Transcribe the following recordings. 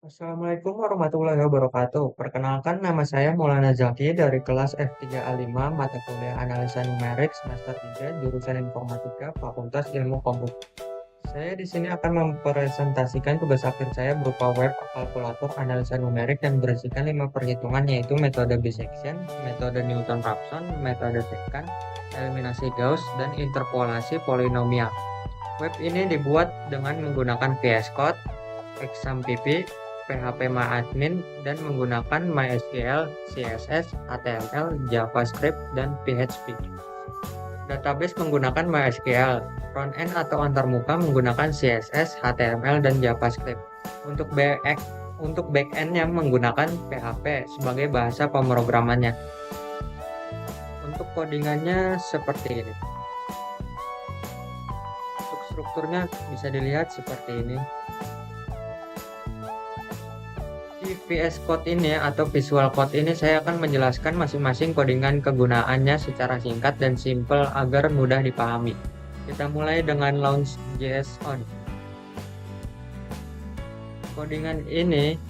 Assalamualaikum warahmatullahi wabarakatuh. Perkenalkan nama saya Maulana Zaki dari kelas F3A5 mata kuliah Analisa Numerik semester 3 jurusan Informatika Fakultas Ilmu Komputer. Saya di sini akan mempresentasikan tugas akhir saya berupa web kalkulator analisa numerik dan berisikan 5 perhitungan yaitu metode bisection, metode Newton-Raphson, metode tekan, eliminasi Gauss, dan interpolasi polinomial. Web ini dibuat dengan menggunakan VS Code, XAMPP, PHP dan menggunakan MySQL, CSS, HTML, JavaScript, dan PHP. Database menggunakan MySQL, front-end atau antarmuka menggunakan CSS, HTML, dan JavaScript. Untuk back-end-nya menggunakan PHP sebagai bahasa pemrogramannya. Untuk codingannya seperti ini. Untuk strukturnya bisa dilihat seperti ini. Di VS Code ini atau Visual Code ini saya akan menjelaskan masing-masing codingan kegunaannya secara singkat dan simple agar mudah dipahami. Kita mulai dengan Launch.js on. Codingan ini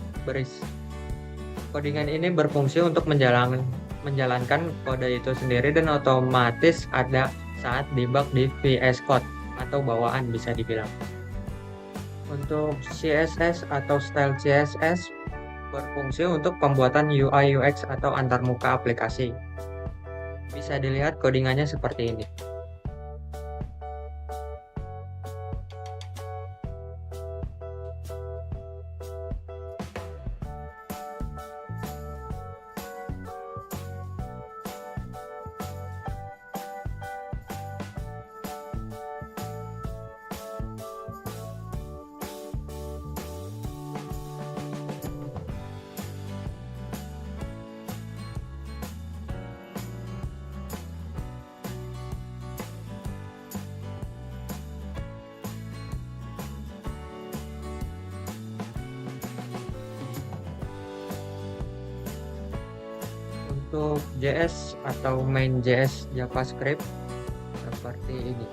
berfungsi untuk menjalankan kode itu sendiri dan otomatis ada saat debug di VS Code atau bawaan bisa dibilang. Untuk CSS atau style CSS berfungsi untuk pembuatan UI UX atau antarmuka aplikasi. Bisa dilihat codingannya seperti ini. Untuk JS atau main.js JavaScript seperti ini.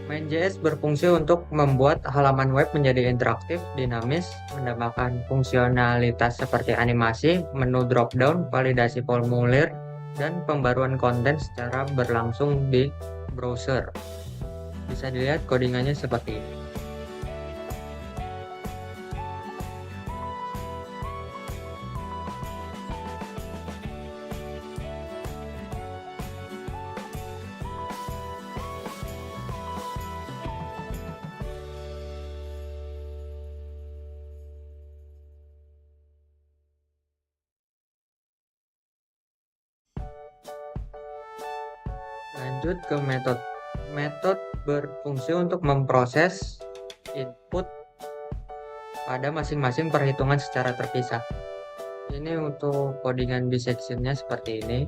Main.js berfungsi untuk membuat halaman web menjadi interaktif, dinamis, menambahkan fungsionalitas seperti animasi, menu drop-down, validasi formulir, dan pembaruan konten secara berlangsung di browser. Bisa dilihat codingannya seperti ini. Lanjut ke metode. Metode berfungsi untuk memproses input pada masing-masing perhitungan secara terpisah. Ini untuk codingan bisection-nya seperti ini.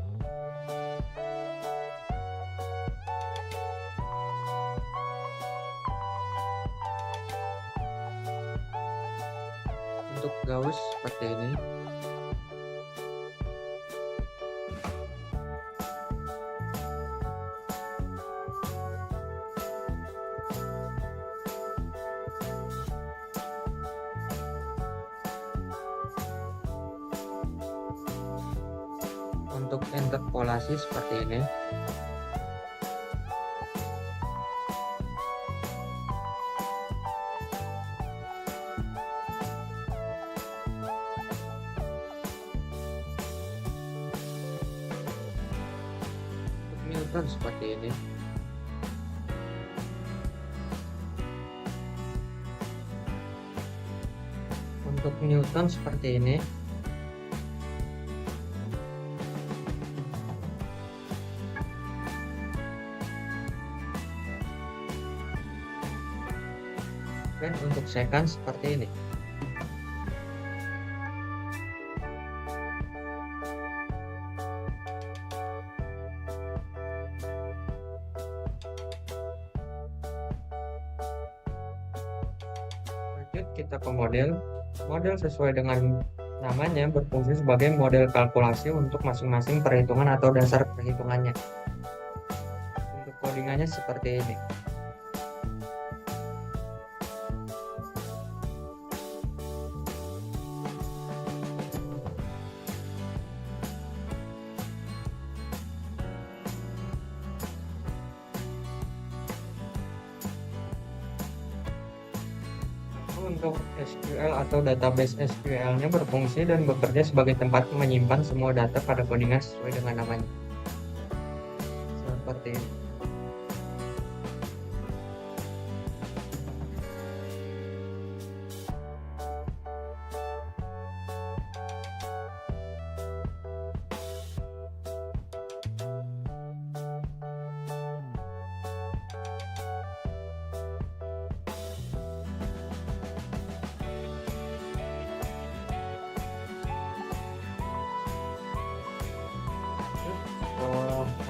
Untuk Gauss seperti ini. Untuk interpolasi seperti ini. Untuk Newton seperti ini. Untuk Newton seperti ini. Dan untuk second seperti ini. Lanjut kita ke model. Model sesuai dengan namanya berfungsi sebagai model kalkulasi untuk masing-masing perhitungan atau dasar perhitungannya. Untuk codingannya seperti ini. untuk SQL atau database SQL-nya berfungsi dan bekerja sebagai tempat menyimpan semua data pada codingan sesuai dengan namanya. Seperti ini.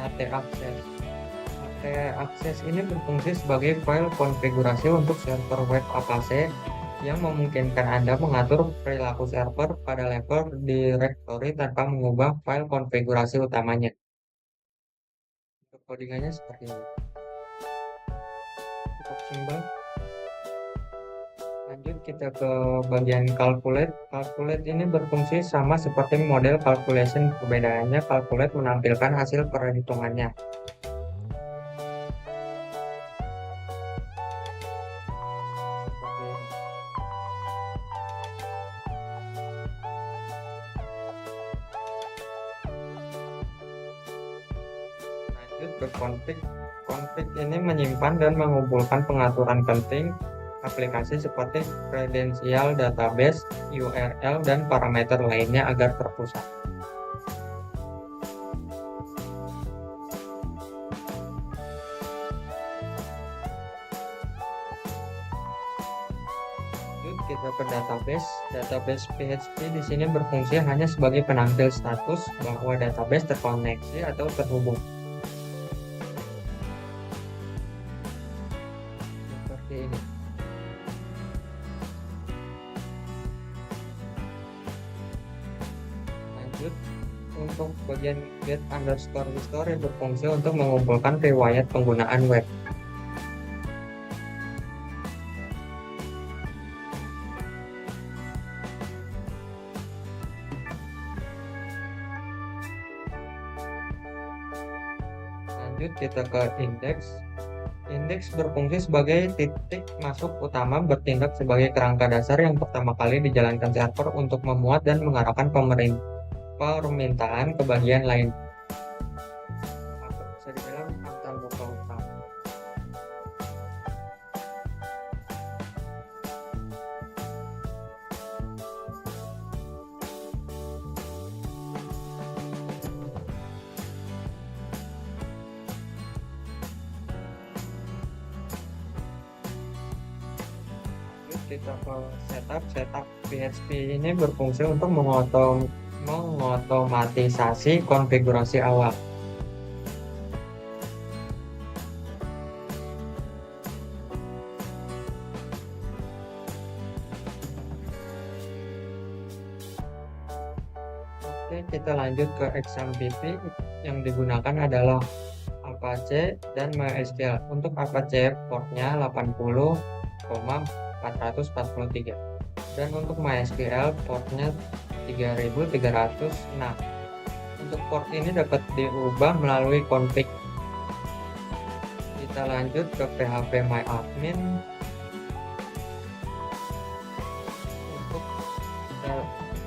AT Access. AT Access ini berfungsi sebagai file konfigurasi untuk server web APC yang memungkinkan Anda mengatur perilaku server pada level directory tanpa mengubah file konfigurasi utamanya. Untuk codingannya seperti ini. Cukup simpel. Lanjut kita ke bagian calculate. Calculate ini berfungsi sama seperti model calculation. Perbedaannya calculate menampilkan hasil perhitungannya. Seperti ini. Lanjut ke config. Config ini menyimpan dan mengumpulkan pengaturan penting aplikasi seperti kredensial database, URL, dan parameter lainnya agar terpusat. Lanjut kita ke database. Database PHP di sini berfungsi hanya sebagai penampil status bahwa database terkoneksi atau terhubung. Seperti ini. Untuk bagian get underscore history berfungsi untuk mengumpulkan riwayat penggunaan web. Lanjut kita ke index. Index berfungsi sebagai titik masuk utama, bertindak sebagai kerangka dasar yang pertama kali dijalankan server untuk memuat dan mengarahkan permintaan ke bagian lain. Atau bisa dibilang antar muka utama. Kita ke setup PHP ini berfungsi untuk mengotomatisasi konfigurasi awal. Oke, kita lanjut ke XMPP. Yang digunakan adalah Apache dan MySQL. Untuk Apache portnya 80,443 dan untuk MySQL portnya 3306. Untuk port ini dapat diubah melalui config. Kita lanjut ke phpMyAdmin.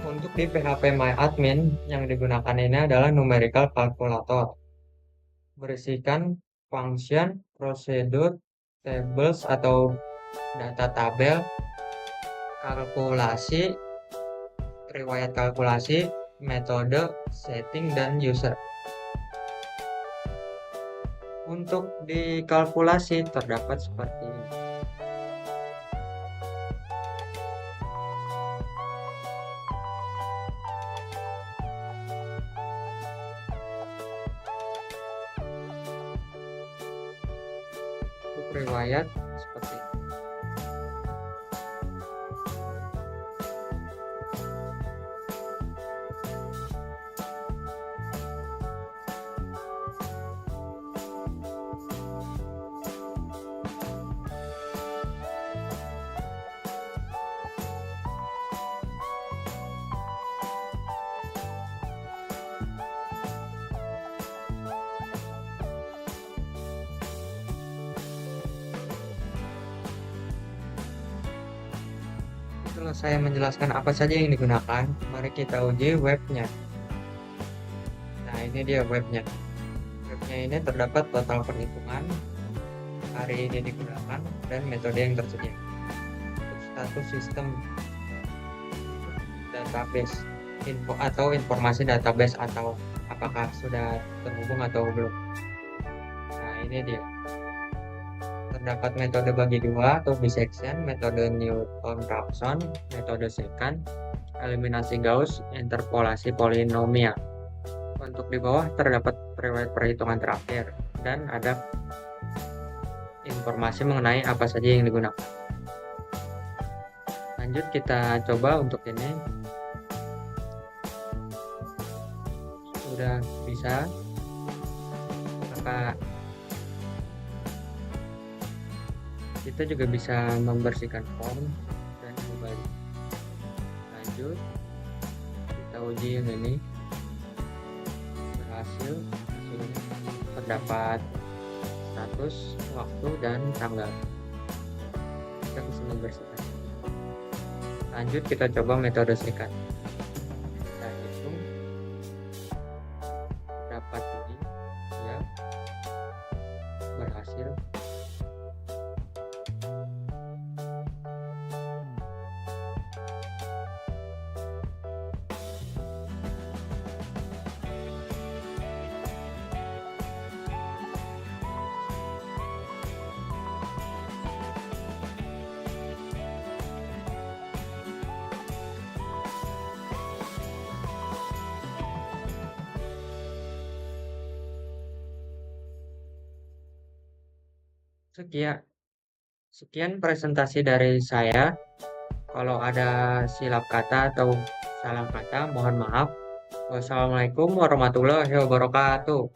Untuk di phpMyAdmin yang digunakan ini adalah numerical calculator, berisikan function, prosedur, tables atau data tabel, kalkulasi, riwayat kalkulasi, metode, setting, dan user. Untuk di kalkulasi terdapat seperti ini. Untuk riwayat seperti ini. Setelah saya menjelaskan apa saja yang digunakan, mari kita uji webnya. Nah, ini dia webnya. Webnya ini terdapat total perhitungan, hari ini digunakan, dan metode yang tersedia. Untuk status sistem database, info atau informasi database atau apakah sudah terhubung atau belum. Nah, ini dia. Terdapat metode bagi dua atau bisection, metode Newton-Raphson, metode secant, eliminasi Gauss, interpolasi polinomial. Untuk di bawah terdapat riwayat perhitungan terakhir dan ada informasi mengenai apa saja yang digunakan. Lanjut kita coba untuk ini. Sudah bisa, maka kita juga bisa membersihkan form dan kembali. Lanjut kita uji yang ini. Berhasil, hasilnya terdapat status, waktu, dan tanggal. Kita bisa membersihkan. Lanjut kita coba metode secant. Kita hitung dapat ini ya, berhasil. Sekian presentasi dari saya. Kalau ada silap kata atau salah kata, mohon maaf. Wassalamualaikum warahmatullahi wabarakatuh.